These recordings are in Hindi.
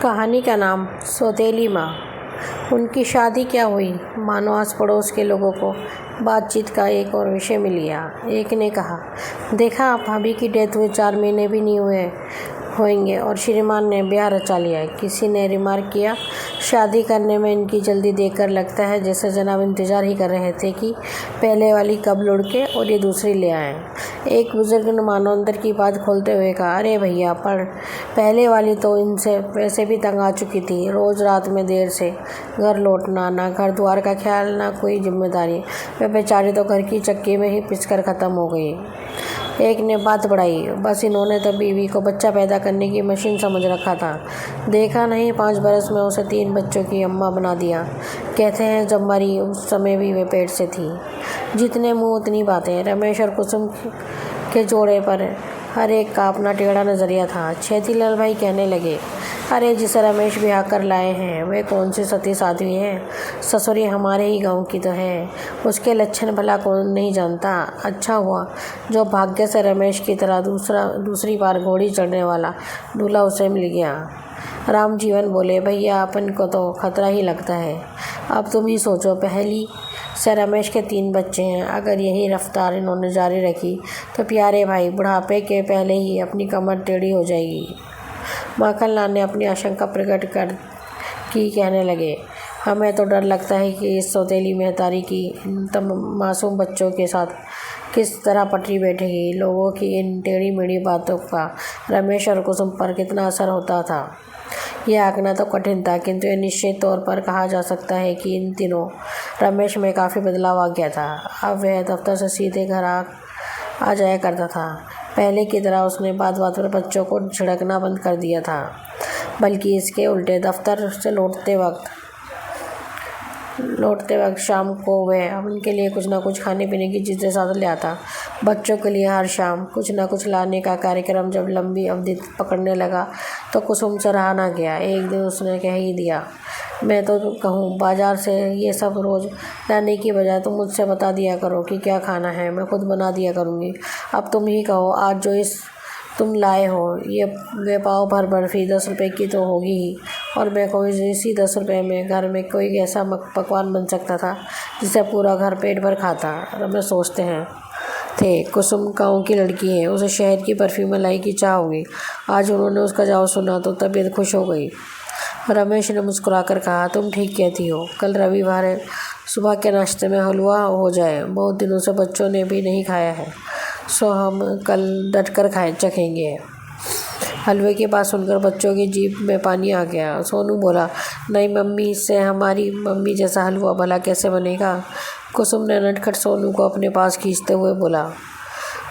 कहानी का नाम सौतेली माँ। उनकी शादी क्या हुई, मानो आस पड़ोस के लोगों को बातचीत का एक और विषय मिल गया। एक ने कहा, देखा भाभी की डेथ हुए 4 महीने भी नहीं होंगे और श्रीमान ने ब्याह रचा लिया। किसी ने रिमार्क किया, शादी करने में इनकी जल्दी देखकर लगता है जैसे जनाब इंतज़ार ही कर रहे थे कि पहले वाली कब लुढ़के और ये दूसरी ले आए। एक बुजुर्ग ने मानो अंदर की बात खोलते हुए कहा, अरे भैया, पर पहले वाली तो इनसे वैसे भी तंग आ चुकी थी। रोज़ रात में देर से घर लौटना, ना घर द्वार का ख्याल, ना कोई जिम्मेदारी। वे बेचारी तो घर की चक्की में ही पिसकर ख़त्म हो गई। एक ने बात बढ़ाई, बस इन्होंने तो बीवी को बच्चा पैदा करने की मशीन समझ रखा था। देखा नहीं, 5 बरस में उसे 3 बच्चों की अम्मा बना दिया। कहते हैं जब मरी उस समय भी वे पेट से थी। जितने मुंह उतनी बातें। रमेश और कुसुम के जोड़े पर हर एक का अपना टेढ़ा नज़रिया था। छेतीलाल भाई कहने लगे, अरे जिसे रमेश ब्याह कर लाए हैं वे कौन सी सती साध्वी है। ससुरी हमारे ही गांव की तो है। उसके लक्षण भला कौन नहीं जानता। अच्छा हुआ जो भाग्य से रमेश की तरह दूसरी बार घोड़ी चढ़ने वाला दूल्हा उसे मिल गया। राम जीवन बोले, भैया अपन को तो खतरा ही लगता है। अब तुम ही सोचो, पहली से रमेश के 3 बच्चे हैं। अगर यही रफ्तार इन्होंने जारी रखी तो प्यारे भाई बुढ़ापे के पहले ही अपनी कमर टेढ़ी हो जाएगी। माखनलाल ने अपनी आशंका प्रकट कर की कहने लगे, हमें तो डर लगता है कि इस सौतेली महतारी की इन मासूम बच्चों के साथ किस तरह पटरी बैठेगी। लोगों की इन टेढ़ी मेढ़ी बातों का रमेश और कुसुम पर कितना असर होता था यह आंकना तो कठिन था, किंतु ये निश्चित तौर पर कहा जा सकता है कि इन दिनों रमेश में काफ़ी बदलाव आ गया था। अब वह दफ्तर से सीधे घर आ जाया करता था। पहले की तरह उसने बात बात पर बच्चों को झिड़कना बंद कर दिया था, बल्कि इसके उल्टे दफ्तर से लौटते वक्त शाम को वह उनके लिए कुछ ना कुछ खाने पीने की चीज़ें साथ ले आता। बच्चों के लिए हर शाम कुछ ना कुछ लाने का कार्यक्रम जब लंबी अवधि पकड़ने लगा तो कुसुम से रहा ना गया। एक दिन उसने कह ही दिया, मैं तो कहूँ बाजार से ये सब रोज़ लाने की बजाय तुम मुझसे बता दिया करो कि क्या खाना है, मैं खुद बना दिया करूँगी। अब तुम ही कहो, आज जो तुम लाए हो ये वे पाव भर बर्फ़ी 10 रुपये की तो होगी ही, और मैं कोई इसी 10 रुपये में घर में कोई ऐसा पकवान बन सकता था जिसे पूरा घर पेट भर खाता। रमेश सोचते हैं थे, कुसुम गाँव की लड़की है, उसे शहर की बर्फ़ी मलाई की चाह होगी। आज उन्होंने उसका जवाब सुना तो तबीयत खुश हो गई। रमेश ने मुस्कुराकर कहा, तुम ठीक कहती हो, कल रविवार है, सुबह के नाश्ते में हलवा हो जाए। बहुत दिनों से बच्चों ने भी नहीं खाया है, सो हम कल डटकर चखेंगे। हलवे की बात सुनकर बच्चों की जीभ में पानी आ गया। सोनू बोला, नहीं मम्मी, इससे हमारी मम्मी जैसा हलवा भला कैसे बनेगा। कुसुम ने नटखट सोनू को अपने पास खींचते हुए बोला,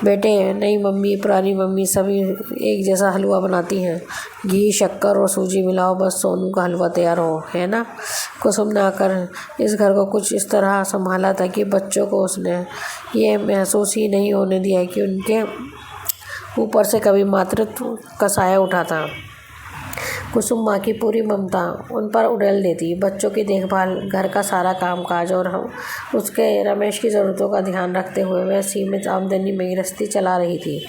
बेटे नहीं मम्मी, पुरानी मम्मी सभी एक जैसा हलवा बनाती हैं। घी, शक्कर और सूजी मिलाओ, बस सोनू का हलवा तैयार हो, है ना। कुसुम ने आकर इस घर को कुछ इस तरह संभाला था कि बच्चों को उसने ये महसूस ही नहीं होने दिया कि उनके ऊपर से कभी मातृत्व का साया उठा था। कुसुम माँ की पूरी ममता उन पर उड़ेल देती। बच्चों की देखभाल, घर का सारा कामकाज और उसके रमेश की ज़रूरतों का ध्यान रखते हुए वह सीमित आमदनी में गृहस्थी चला रही थी।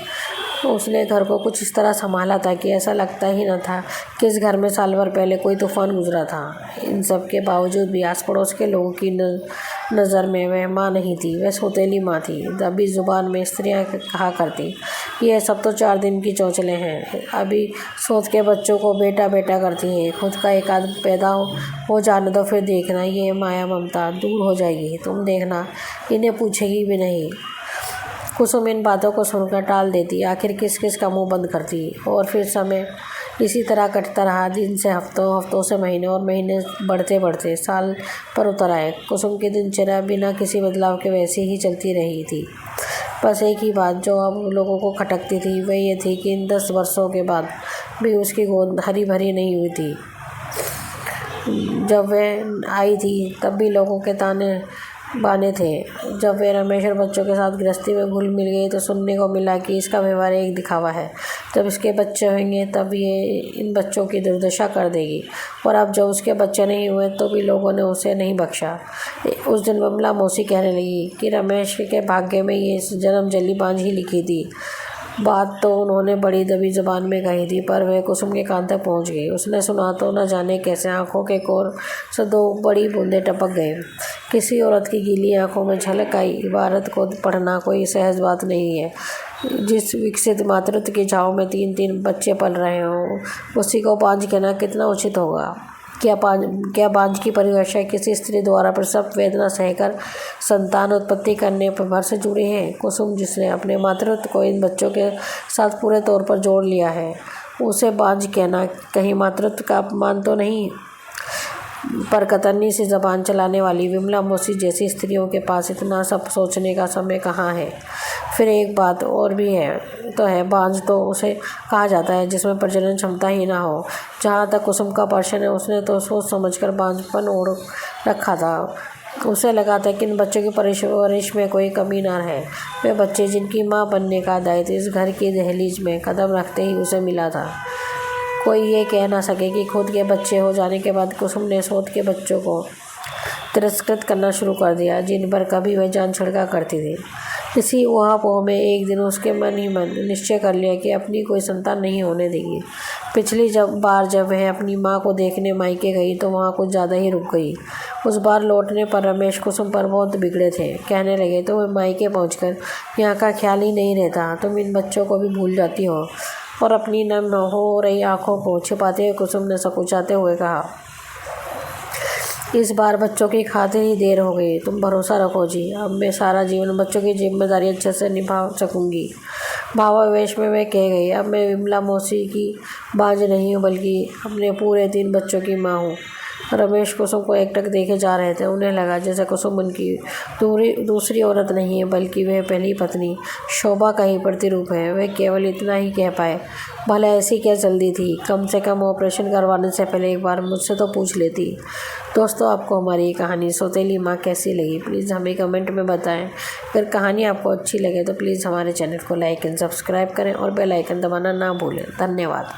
उसने घर को कुछ इस तरह संभाला था कि ऐसा लगता ही न था कि इस घर में साल भर पहले कोई तूफान गुजरा था। इन सब के बावजूद भी आस पड़ोस के लोगों की नज़र में वह माँ नहीं थी, वह सौतेली माँ थी। दबी जुबान में स्त्रियाँ कहा करती, ये सब तो 4 दिन की चौंचले हैं। अभी सोच के बच्चों को बेटा बेटा करती है, खुद का एक आध पैदा हो जाने दो, फिर देखना ये माया ममता दूर हो जाएगी। तुम देखना, इन्हें पूछेगी भी नहीं। कुसुम इन बातों को सुनकर टाल देती, आखिर किस किस का मुंह बंद करती। और फिर समय इसी तरह कटता रहा। दिन से हफ्तों, हफ्तों से महीने और महीने बढ़ते बढ़ते साल पर उतर आए। कुसुम की दिनचर्या बिना किसी बदलाव के वैसी ही चलती रही थी। बस एक ही बात जो अब लोगों को खटकती थी वह ये थी कि इन 10 वर्षों के बाद भी उसकी गोद हरी भरी नहीं हुई थी। जब वह आई थी तब भी लोगों के ताने बाने थे। जब वे रमेश और बच्चों के साथ गृहस्थी में घुल मिल गई तो सुनने को मिला कि इसका व्यवहार एक दिखावा है। जब इसके बच्चे होंगे तब ये इन बच्चों की दुर्दशा कर देगी, और अब जब उसके बच्चे नहीं हुए तो भी लोगों ने उसे नहीं बख्शा। उस दिन बमला मौसी कहने लगी कि रमेश के भाग्य में ये जन्म जली बांझ ही लिखी थी। बात तो उन्होंने बड़ी दबी ज़बान में कही थी, पर वह कुसुम के कान तक पहुंच गई। उसने सुना तो न जाने कैसे आंखों के कोर से 2 बड़ी बूंदें टपक गए। किसी औरत की गीली आंखों में झलक आई। इबारत को पढ़ना कोई सहज बात नहीं है। जिस विकसित मातृत्व की छाँव में 3-3 बच्चे पल रहे हों, उसी को बांझ कहना कितना उचित होगा। क्या बांझ की परिभाषा किसी स्त्री द्वारा प्रसव वेदना सहकर संतान उत्पत्ति करने पर भर से जुड़ी है? कुसुम, जिसने अपने मातृत्व को इन बच्चों के साथ पूरे तौर पर जोड़ लिया है, उसे बांझ कहना कहीं मातृत्व का अपमान तो नहीं? पर कतरनी से ज़बान चलाने वाली विमला मौसी जैसी स्त्रियों के पास इतना सब सोचने का समय कहाँ है? फिर एक बात और भी है बांझ तो उसे कहा जाता है जिसमें प्रजनन क्षमता ही ना हो। जहाँ तक कुसुम का प्रश्न है, उसने तो सोच समझकर बांझपन ओढ़ रखा था। उसे लगा था कि इन बच्चों की परवरिश में कोई कमी ना रहे। वे बच्चे जिनकी माँ बनने का दायित्व इस घर की दहलीज में कदम रखते ही उसे मिला था। कोई ये कह ना सके कि खुद के बच्चे हो जाने के बाद कुसुम ने सोत के बच्चों को तिरस्कृत करना शुरू कर दिया, जिन पर कभी वह जान छिड़का करती थी। इसी ऊहापोह में एक दिन उसके मन ही मन निश्चय कर लिया कि अपनी कोई संतान नहीं होने देगी। पिछली बार जब वह अपनी माँ को देखने मायके गई तो वहाँ कुछ ज़्यादा ही रुक गई। उस बार लौटने पर रमेश कुसुम पर बहुत बिगड़े थे। कहने लगे, तो वह मायके पहुँचकर यहाँ का ख्याल ही नहीं रहता। तुम इन बच्चों को भी भूल जाती हो। और अपनी नम हो रही आंखों को छिपाते हुए कुसुम ने सकुचाते हुए कहा, इस बार बच्चों की खातिर ही देर हो गई। तुम भरोसा रखो जी, अब मैं सारा जीवन बच्चों की जिम्मेदारी अच्छे से निभा सकूंगी। भावावेश में मैं कह गई, अब मैं विमला मौसी की बांझ नहीं हूँ, बल्कि अपने पूरे 3 बच्चों की माँ हूँ। रमेश कुसुम को एकटक देखे जा रहे थे। उन्हें लगा जैसे कुसुम उनकी दूसरी औरत नहीं है, बल्कि वह पहली पत्नी शोभा का ही प्रतिरूप है। वह केवल इतना ही कह पाए, भला ऐसी क्या जल्दी थी? कम से कम ऑपरेशन करवाने से पहले एक बार मुझसे तो पूछ लेती। दोस्तों, आपको हमारी ये कहानी सौतेली माँ कैसी लगी, प्लीज़ हमें कमेंट में बताएं। अगर कहानी आपको अच्छी लगे तो प्लीज़ हमारे चैनल को लाइक एंड सब्सक्राइब करें और बेल आइकन दबाना ना भूलें। धन्यवाद।